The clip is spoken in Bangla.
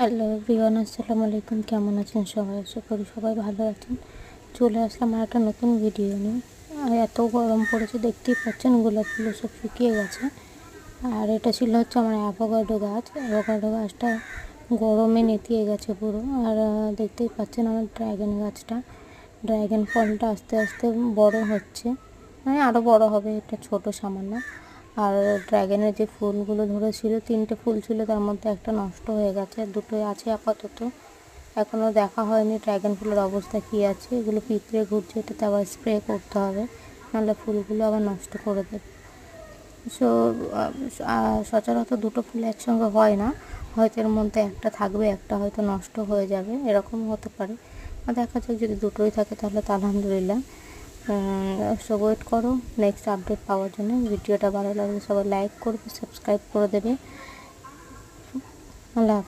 হ্যালো এভরিওয়ান, আসসালামু আলাইকুম। কেমন আছেন সবাই? আশা করি সবাই ভালো আছেন। চলে আসলাম আর একটা নতুন ভিডিও নিয়ে। আর এত গরম পড়েছে, দেখতেই পাচ্ছেন গোলাপগুলো সব শুকিয়ে গেছে। আর এটা ছিল হচ্ছে আমার অ্যাভোকাডো গাছ। অ্যাভোকাডো গাছটা গরমে নেতিয়ে গেছে পুরো। আর দেখতেই পাচ্ছেন আমার ড্র্যাগন গাছটা, ড্র্যাগন ফলটা আস্তে আস্তে বড় হচ্ছে, মানে আরও বড় হবে। এটা ছোট সামান্য। আর ড্র্যাগনের যে ফুলগুলো ধরেছিল, 3টে ফুল ছিল, তার মধ্যে একটা নষ্ট হয়ে গেছে, দুটোই আছে আপাতত। এখনও দেখা হয়নি ড্র্যাগন ফুলের অবস্থা কী আছে। এগুলো পিঁপড়ে ঘুরছে, এটাতে আবার স্প্রে করতে হবে, নাহলে ফুলগুলো আবার নষ্ট করে দেবে। সো সচরাচর দুটো ফুল একসঙ্গে হয় না, হয়তো এর মধ্যে একটা থাকবে, একটা হয়তো নষ্ট হয়ে যাবে, এরকম হতে পারে। আর দেখা যাক, যদি দুটোই থাকে তাহলে তো আলহামদুলিল্লাহ। সো ওয়েট করো নেক্সট আপডেট পাওয়ার জন্য। ভিডিওটা ভালো লাগলে সবাই লাইক করবে, সাবস্ক্রাইব করে দেবে। আল্লাহ।